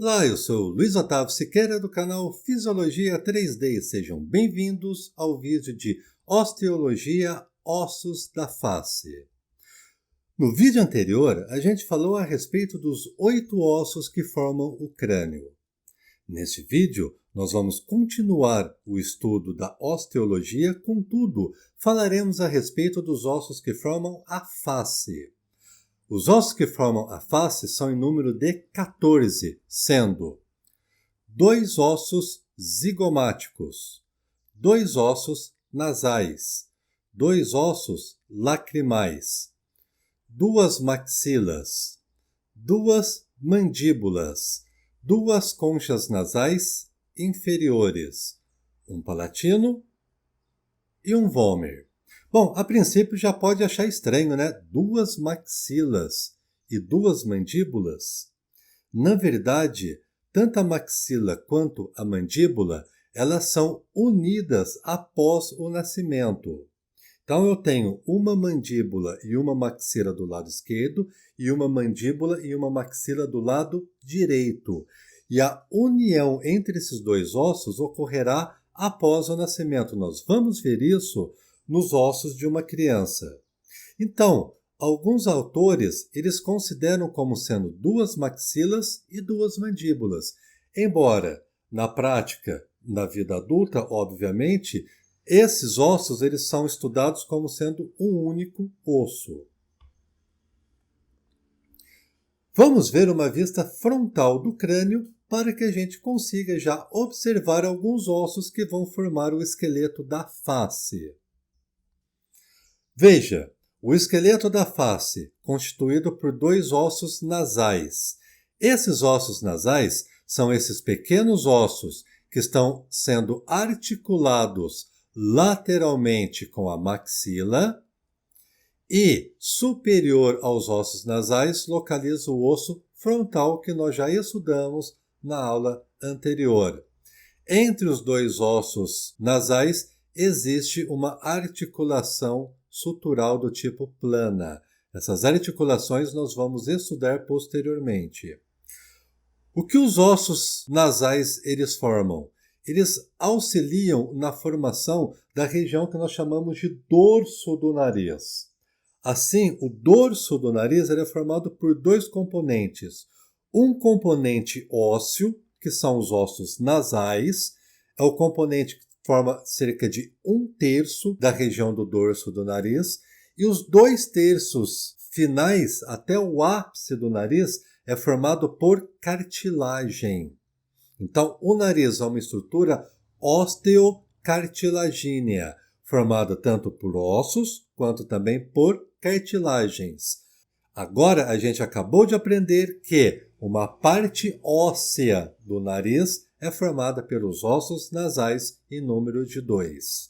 Olá, eu sou Luiz Otávio Siqueira do canal Fisiologia 3D. Sejam bem-vindos ao vídeo de Osteologia Ossos da Face. No vídeo anterior, a gente falou a respeito dos 8 ossos que formam o crânio. Neste vídeo, nós vamos continuar o estudo da osteologia, contudo, falaremos a respeito dos ossos que formam a face. Os ossos que formam a face são em número de 14, sendo 2 ossos zigomáticos, 2 ossos nasais, 2 ossos lacrimais, 2 maxilas, 2 mandíbulas, 2 conchas nasais inferiores, um palatino e um vômer. Bom, a princípio já pode achar estranho, né? 2 maxilas e 2 mandíbulas. Na verdade, tanto a maxila quanto a mandíbula, elas são unidas após o nascimento. Então eu tenho uma mandíbula e uma maxila do lado esquerdo e uma mandíbula e uma maxila do lado direito. E a união entre esses 2 ossos ocorrerá após o nascimento. Nós vamos ver isso nos ossos de uma criança. Então, alguns autores, eles consideram como sendo 2 maxilas e 2 mandíbulas. Embora, na prática, na vida adulta, obviamente, esses ossos eles são estudados como sendo um único osso. Vamos ver uma vista frontal do crânio para que a gente consiga já observar alguns ossos que vão formar o esqueleto da face. Veja, o esqueleto da face, constituído por 2 ossos nasais. Esses ossos nasais são esses pequenos ossos que estão sendo articulados lateralmente com a maxila e, superior aos ossos nasais, localiza o osso frontal que nós já estudamos na aula anterior. Entre os 2 ossos nasais existe uma articulação sutural do tipo plana. Essas articulações nós vamos estudar posteriormente. O que os ossos nasais eles formam? Eles auxiliam na formação da região que nós chamamos de dorso do nariz. Assim, o dorso do nariz é formado por 2 componentes. Um componente ósseo, que são os ossos nasais, é o componente que forma cerca de 1/3 da região do dorso do nariz, e os 2/3 finais, até o ápice do nariz, é formado por cartilagem. Então, o nariz é uma estrutura osteocartilagínea, formada tanto por ossos, quanto também por cartilagens. Agora, a gente acabou de aprender que uma parte óssea do nariz é formada pelos ossos nasais em número de 2.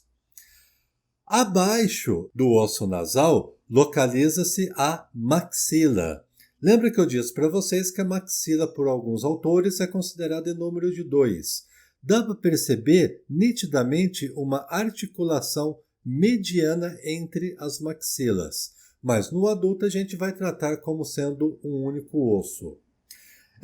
Abaixo do osso nasal, localiza-se a maxila. Lembra que eu disse para vocês que a maxila, por alguns autores, é considerada em número de 2. Dá para perceber nitidamente uma articulação mediana entre as maxilas, mas no adulto a gente vai tratar como sendo um único osso.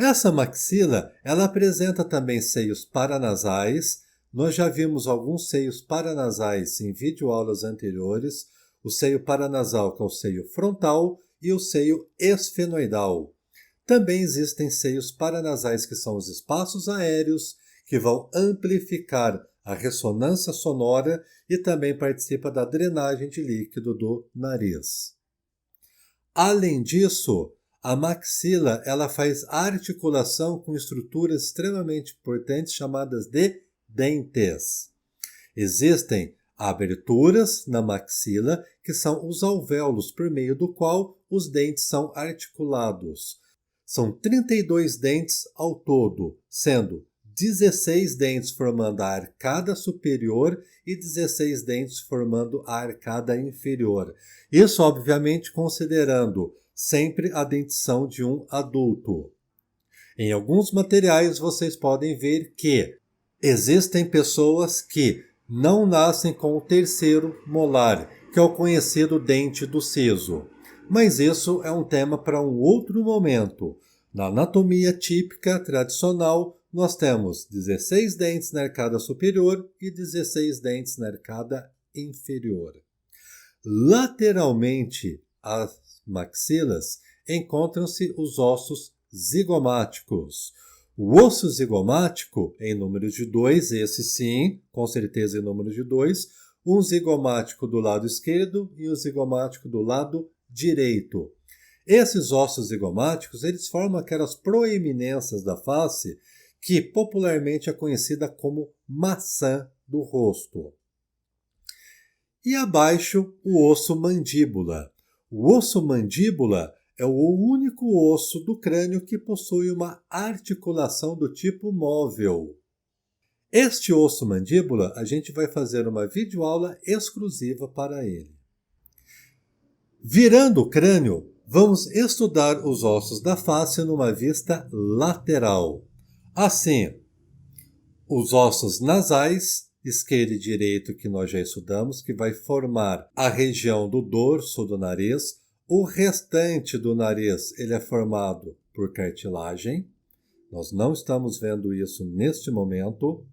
Essa maxila, ela apresenta também seios paranasais. Nós já vimos alguns seios paranasais em videoaulas anteriores. O seio paranasal, que é o seio frontal, e o seio esfenoidal. Também existem seios paranasais, que são os espaços aéreos, que vão amplificar a ressonância sonora e também participa da drenagem de líquido do nariz. Além disso, a maxila ela faz articulação com estruturas extremamente importantes chamadas de dentes. Existem aberturas na maxila, que são os alvéolos por meio do qual os dentes são articulados. São 32 dentes ao todo, sendo 16 dentes formando a arcada superior e 16 dentes formando a arcada inferior. Isso, obviamente, considerando sempre a dentição de um adulto. Em alguns materiais vocês podem ver que existem pessoas que não nascem com o 3º molar, que é o conhecido dente do siso. Mas isso é um tema para um outro momento. Na anatomia típica tradicional, nós temos 16 dentes na arcada superior e 16 dentes na arcada inferior. Lateralmente às maxilas encontram-se os ossos zigomáticos. O osso zigomático, em número de 2, esse sim, com certeza em número de 2, um zigomático do lado esquerdo e um zigomático do lado direito. Esses ossos zigomáticos, eles formam aquelas proeminências da face que popularmente é conhecida como maçã do rosto. E abaixo, o osso mandíbula. O osso mandíbula é o único osso do crânio que possui uma articulação do tipo móvel. Este osso mandíbula, a gente vai fazer uma videoaula exclusiva para ele. Virando o crânio, vamos estudar os ossos da face numa vista lateral. Assim, os ossos nasais, esquerdo e direito, que nós já estudamos, que vai formar a região do dorso do nariz. O restante do nariz ele é formado por cartilagem. Nós não estamos vendo isso neste momento.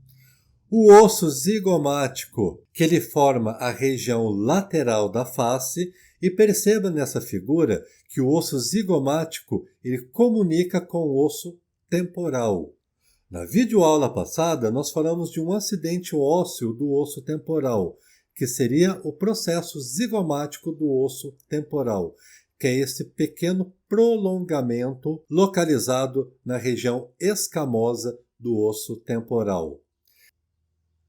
O osso zigomático, que ele forma a região lateral da face. E perceba nessa figura que o osso zigomático ele comunica com o osso temporal. Na videoaula passada, nós falamos de um acidente ósseo do osso temporal, que seria o processo zigomático do osso temporal, que é esse pequeno prolongamento localizado na região escamosa do osso temporal.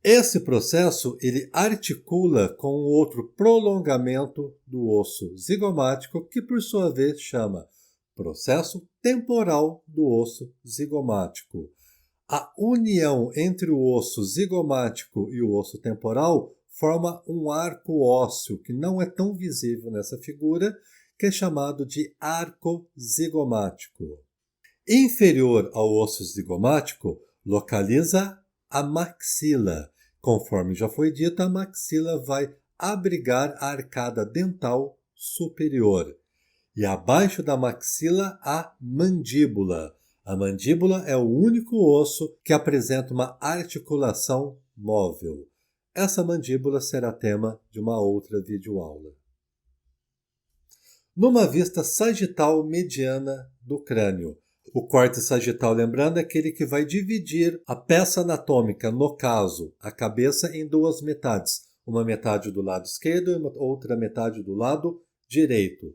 Esse processo ele articula com outro prolongamento do osso zigomático, que por sua vez chama processo temporal do osso zigomático. A união entre o osso zigomático e o osso temporal forma um arco ósseo, que não é tão visível nessa figura, que é chamado de arco zigomático. Inferior ao osso zigomático, localiza a maxila. Conforme já foi dito, a maxila vai abrigar a arcada dental superior. E abaixo da maxila, a mandíbula. A mandíbula é o único osso que apresenta uma articulação móvel. Essa mandíbula será tema de uma outra videoaula. Numa vista sagital mediana do crânio. O corte sagital, lembrando, é aquele que vai dividir a peça anatômica, no caso, a cabeça, em duas metades. Uma metade do lado esquerdo e outra metade do lado direito.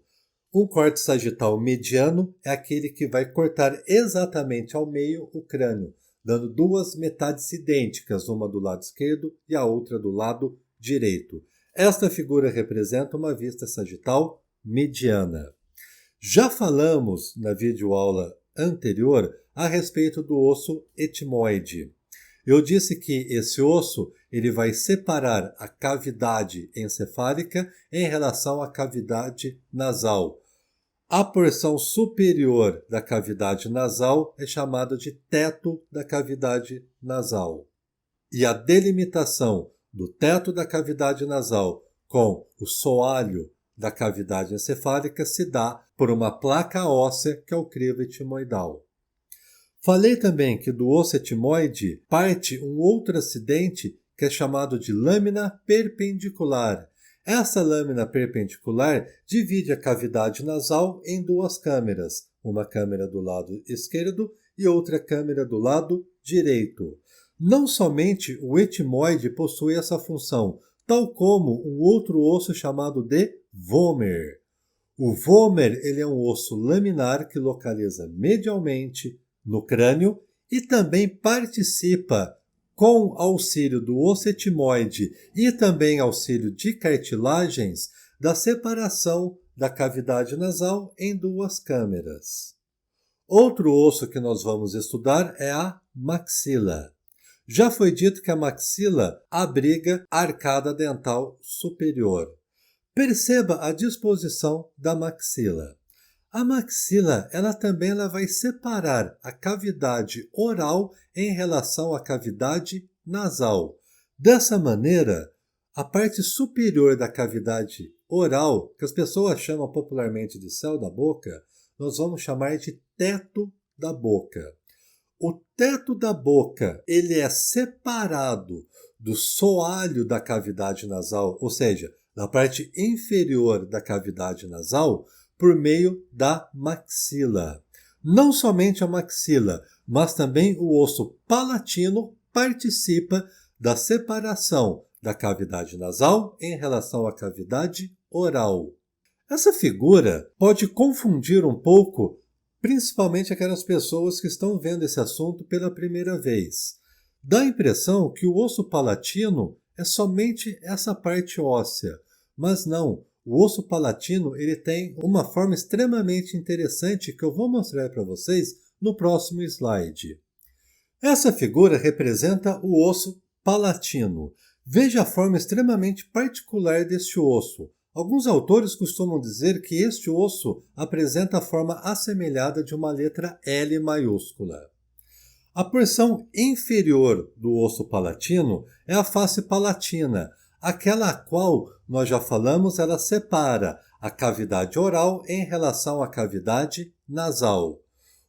Um corte sagital mediano é aquele que vai cortar exatamente ao meio o crânio, dando duas metades idênticas, uma do lado esquerdo e a outra do lado direito. Esta figura representa uma vista sagital mediana. Já falamos na videoaula anterior a respeito do osso etimoide. Eu disse que esse osso ele vai separar a cavidade encefálica em relação à cavidade nasal. A porção superior da cavidade nasal é chamada de teto da cavidade nasal. E a delimitação do teto da cavidade nasal com o soalho da cavidade encefálica se dá por uma placa óssea que é o crivo etimoidal. Falei também que do osso etimoide parte um outro acidente que é chamado de lâmina perpendicular. Essa lâmina perpendicular divide a cavidade nasal em duas câmeras, uma câmera do lado esquerdo e outra câmera do lado direito. Não somente o etimoide possui essa função, tal como um outro osso chamado de vômer. O vômer ele é um osso laminar que localiza medialmente no crânio e também participa, com auxílio do osso etimoide e também auxílio de cartilagens, da separação da cavidade nasal em duas câmeras. Outro osso que nós vamos estudar é a maxila. Já foi dito que a maxila abriga a arcada dental superior. Perceba a disposição da maxila. A maxila ela também vai separar a cavidade oral em relação à cavidade nasal. Dessa maneira, a parte superior da cavidade oral, que as pessoas chamam popularmente de céu da boca, nós vamos chamar de teto da boca. O teto da boca, ele é separado do soalho da cavidade nasal, ou seja, da parte inferior da cavidade nasal, por meio da maxila. Não somente a maxila, mas também o osso palatino participa da separação da cavidade nasal em relação à cavidade oral. Essa figura pode confundir um pouco, principalmente aquelas pessoas que estão vendo esse assunto pela primeira vez. Dá a impressão que o osso palatino é somente essa parte óssea, mas não. O osso palatino ele tem uma forma extremamente interessante que eu vou mostrar para vocês no próximo slide. Essa figura representa o osso palatino. Veja a forma extremamente particular deste osso. Alguns autores costumam dizer que este osso apresenta a forma assemelhada de uma letra L maiúscula. A porção inferior do osso palatino é a face palatina, aquela a qual nós já falamos, ela separa a cavidade oral em relação à cavidade nasal.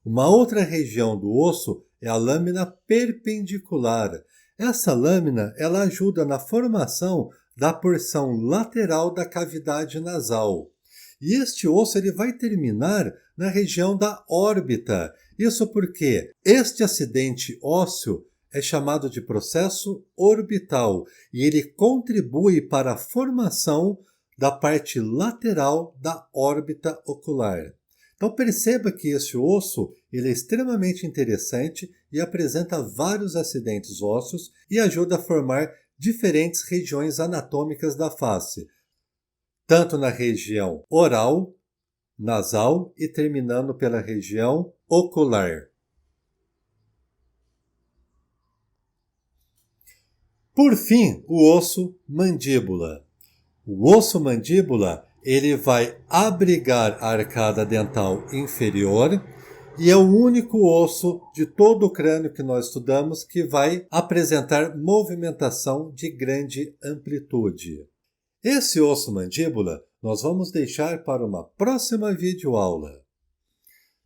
Uma outra região do osso é a lâmina perpendicular. Essa lâmina ela ajuda na formação da porção lateral da cavidade nasal. E este osso ele vai terminar na região da órbita. Isso porque este acidente ósseo é chamado de processo orbital e ele contribui para a formação da parte lateral da órbita ocular. Então perceba que esse osso ele é extremamente interessante e apresenta vários acidentes ósseos e ajuda a formar diferentes regiões anatômicas da face, tanto na região oral, nasal e terminando pela região ocular. Por fim, o osso mandíbula. O osso mandíbula ele vai abrigar a arcada dental inferior e é o único osso de todo o crânio que nós estudamos que vai apresentar movimentação de grande amplitude. Esse osso mandíbula nós vamos deixar para uma próxima videoaula.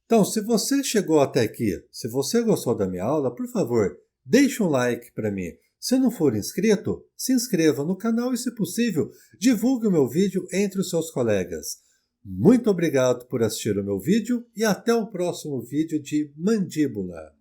Então, se você chegou até aqui, se você gostou da minha aula, por favor, deixe um like para mim. Se não for inscrito, se inscreva no canal e, se possível, divulgue o meu vídeo entre os seus colegas. Muito obrigado por assistir o meu vídeo e até o próximo vídeo de mandíbula.